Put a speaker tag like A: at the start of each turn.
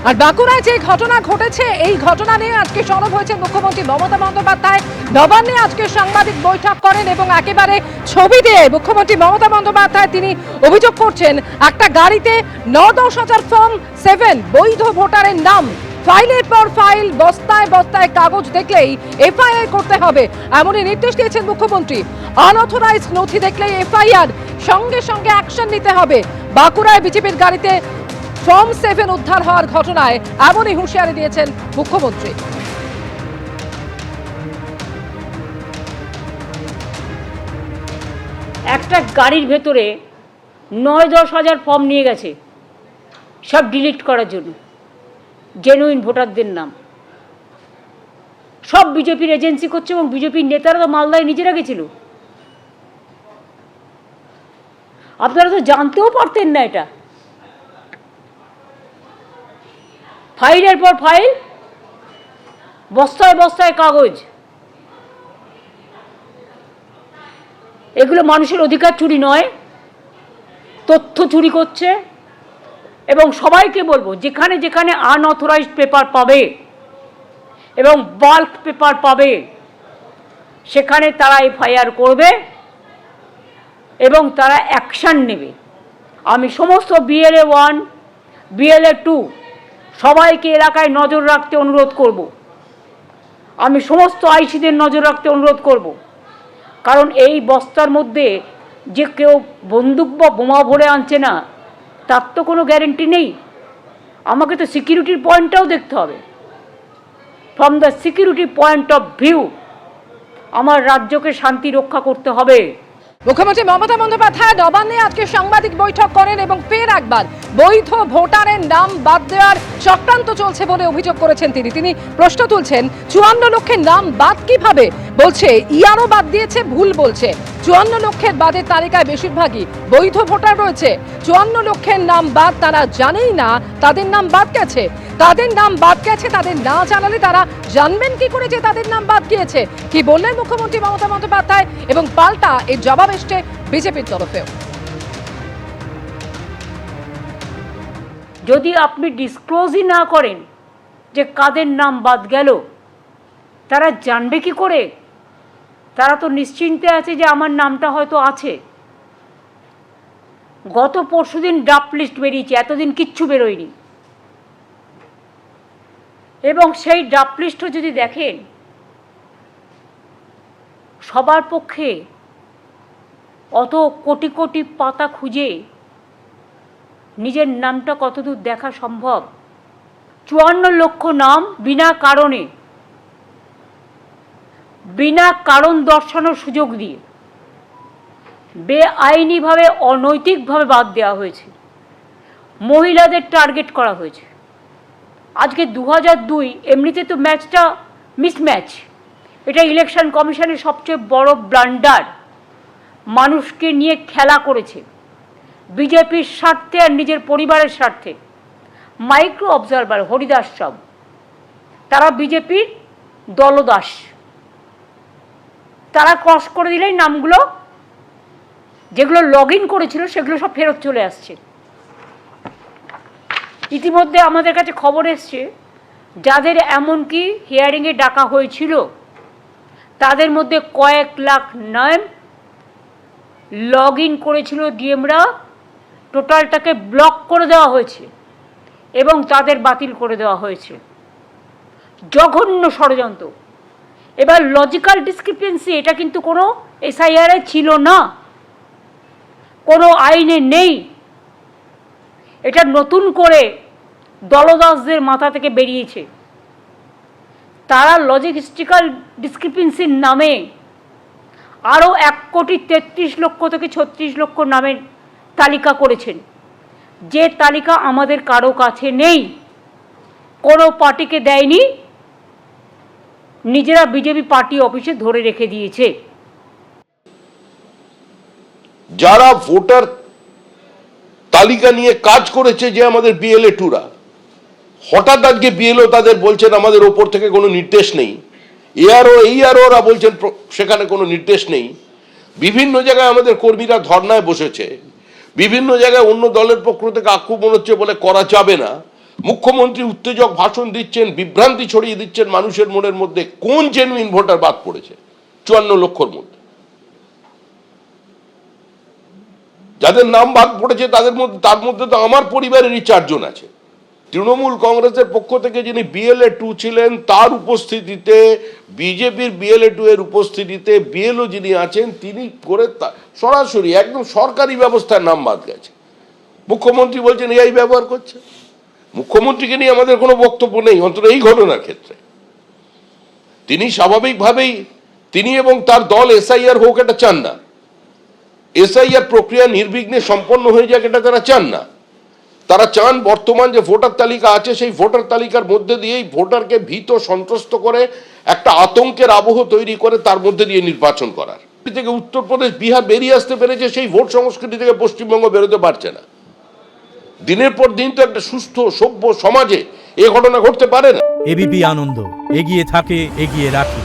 A: আর বাঁকুড়ায় যে ঘটনা ঘটেছে এই ঘটনা নিয়ে আজকে সরব হয়েছে মুখ্যমন্ত্রী মমতা বন্দ্যোপাধ্যায়। নবান্নে আজকে সাংবাদিক বৈঠক করেন এবং একেবারে ছবি দিয়ে মুখ্যমন্ত্রী মমতা বন্দ্যোপাধ্যায় তিনি অভিযোগ করছেন একটা গাড়িতে ৯-১০ ফর্ম 7 বৈধ ভোটারের নাম, ফাইলের পর ফাইল, বস্তায় বস্তায় কাগজ দেখলেই এফআইআর করতে হবে এমনই নির্দেশ দিয়েছেন মুখ্যমন্ত্রী। আনঅথরাইজড নথি দেখলেই এফআইআর, সঙ্গে সঙ্গে অ্যাকশন নিতে হবে। বাঁকুড়ায় বিজেপির গাড়িতে ফর্ম 7 উদ্ধার হওয়ার ঘটনায় এমনই হুঁশিয়ারি দিয়েছেন মুখ্যমন্ত্রী।
B: একটা গাড়ির ভেতরে ৯-১০ হাজার ফর্ম নিয়ে গেছে সব ডিলিট করার জন্য, জেনুইন ভোটারদের নাম। সব বিজেপির এজেন্সি করছে এবং বিজেপির নেতারা তো মালদায় নিজেরা গেছিল। আপনারা তো জানতেও পারতেন না এটা। ফাইলের পর ফাইল, বস্তায় বস্তায় কাগজ, এগুলো মানুষের অধিকার চুরি নয়, তথ্য চুরি করছে। এবং সবাইকে বলবো, যেখানে যেখানে আনঅথরাইজড পেপার পাবে এবং বাল্ক পেপার পাবে সেখানে তারা এফআইআর করবে এবং তারা অ্যাকশান নেবে। আমি সমস্ত বিএলএ 1, বিএলএ 2 সবাইকে এলাকায় নজর রাখতে অনুরোধ করব। আমি সমস্ত আইসিদের নজর রাখতে অনুরোধ করব, কারণ এই বস্তার মধ্যে যে কেউ বন্দুক বা বোমা ভরে আনছে না তার তো কোনো গ্যারেন্টি নেই। আমাকে তো সিকিউরিটির পয়েন্টটাও দেখতে হবে। From the security point of view আমার রাজ্যকে শান্তি রক্ষা করতে হবে।
A: মুখ্যমন্ত্রী মমতা বন্দ্যোপাধ্যায় নবান্নে আজকে সাংবাদিক বৈঠক করেন এবং ফের একবার বৈধ ভোটারের নাম বাদ দেওয়ার চক্রান্ত চলছে বলে অভিযোগ করেছেন তিনি প্রশ্ন তুলছেন ৫৪ লক্ষের নাম বাদ কিভাবে, বলছে ইয়ারও বাদ দিয়েছে, ভুল বলছে। ৫৪ লক্ষের বাদের তালিকায় বেশিরভাগই বৈধ ভোটার রয়েছে। ৫৪ লক্ষের নাম বাদ, তারা জানেই না তাদের নাম বাদ গেছে। তাদের নাম বাদ গেছে, তাদের না জানালে তারা জানবেন কি করে যে তাদের নাম বাদ গিয়েছে? কি বললেন মুখ্যমন্ত্রী মমতা বন্দ্যোপাধ্যায় এবং পাল্টা এর জবাব এসছে বিজেপির তরফেও।
B: যদি আপনি ডিসক্লোজই না করেন যে কাদের নাম বাদ গেল, তারা জানবে কি করে? তারা তো নিশ্চিন্তে আছে যে আমার নামটা হয়তো আছে। গত পরশুদিন ড্রাফট লিস্ট বেরিয়েছে, এতদিন কিচ্ছু বেরোয়নি। এবং সেই ড্রাফট লিস্টও যদি দেখেন, সবার পক্ষে অত কোটি কোটি পাতা খুঁজে নিজের নামটা কতদূর দেখা সম্ভব? ৫৪ লক্ষ নাম বিনা কারণ দর্শানোর সুযোগ দিয়ে বেআইনিভাবে, অনৈতিকভাবে বাদ দেওয়া হয়েছে। মহিলাদের টার্গেট করা হয়েছে। আজকে ২০০২ এমনিতে তো ম্যাচটা মিসম্যাচ। এটা ইলেকশন কমিশনের সবচেয়ে বড় ব্লান্ডার। মানুষকে নিয়ে খেলা করেছে বিজেপির স্বার্থে আর নিজের পরিবারের স্বার্থে। মাইক্রো অবজারভার হরিদাস সব, তারা বিজেপির দলদাস। তারা ক্রস করে দিলেই নামগুলো যেগুলো লগ ইন করেছিল সেগুলো সব ফেরত চলে আসছে। ইতিমধ্যে আমাদের কাছে খবর এসছে যাদের এমনকি হিয়ারিংয়ে ডাকা হয়েছিল তাদের মধ্যে কয়েক লাখ নাম লগ ইন করেছিল ডিএমরা, টোটালটাকে ব্লক করে দেওয়া হয়েছে এবং তাদের বাতিল করে দেওয়া হয়েছে। জঘন্য ষড়যন্ত্র। এবার লজিক্যাল ডিসক্রিপেন্সি, এটা কিন্তু কোনো এসআইআরে ছিল না, কোনো আইনে নেই। এটা নতুন করে দলদাসদের মাথা থেকে বেরিয়েছে। তারা লজিস্টিক্যাল ডিসক্রিপেন্সির নামে আরও ১,৩৩ লক্ষ থেকে ৩৬ লক্ষ নামের তালিকা করেছেন, যে তালিকা আমাদের কারো কাছে নেই, কোনো পার্টিকে দেয়নি, নিজেরা বিজেপি পার্টি অফিসে ধরে রেখে দিয়েছে।
C: যারা ভোটার তালিকা নিয়ে কাজ করেছে, যে আমাদের বিএলএ 2রা, হঠাৎ আজকে বিএলও তাদের বলছেন আমাদের ওপর থেকে কোনো নির্দেশ নেই। এইআরওরা বলছেন সেখানে কোনো নির্দেশ নেই। বিভিন্ন জায়গায় আমাদের কর্মীরা ধর্নায় বসেছে, বিভিন্ন জায়গায় অন্য দলের পক্ষ থেকে আক্রমণ হচ্ছে বলে করা যাবে না। মুখ্যমন্ত্রী উত্তেজক ভাষণ দিচ্ছেন, বিভ্রান্তি ছড়িয়ে দিচ্ছেন মানুষের মনের মধ্যে। কোন জেনুইন ভোটার বাদ পড়েছে 54 লক্ষর মধ্যে? যাদের নাম বাদ পড়েছে তার মধ্যে তো আমার পরিবারেরই 4 জন আছে। তৃণমূল কংগ্রেসের পক্ষ থেকে যিনি BLA 2 ছিলেন তার উপস্থিতিতে, বিজেপির BLA 2 এর উপস্থিতিতে BLO যিনি আছেন তিনি করে সরাসরি একদম সরকারি ব্যবস্থার নাম বাদ গেছে। মুখ্যমন্ত্রী বলছেন এই ব্যবহার করছে। মুখ্যমন্ত্রীকে নিয়ে আমাদের কোনো বক্তব্য নেই, অন্তত এই ঘটনার ক্ষেত্রে। তিনি স্বাভাবিকভাবেই তিনি এবং তার দল SIR হোক এটা চান না। SIR প্রক্রিয়া নির্বিঘ্নে সম্পন্ন হয়ে যাক এটা তারা চান না। তারা চান বর্তমান যে ভোটার তালিকা আছে সেই ভোটার তালিকার মধ্যে দিয়েই ভোটারকে ভীত সন্ত্রস্ত করে একটা আতঙ্কের আবহ তৈরি করে তার মধ্যে দিয়ে নির্বাচন করার। থেকে উত্তরপ্রদেশ, বিহার বেরিয়ে আসতে পেরেছে, সেই ভোট সংস্কৃতি থেকে পশ্চিমবঙ্গ বেরোতে পারছে না। দিনের পর দিন তো একটা সুস্থ সভ্য সমাজে এ ঘটনা ঘটতে পারে না।
D: এবিপি আনন্দ, এগিয়ে থাকে, এগিয়ে রাখে।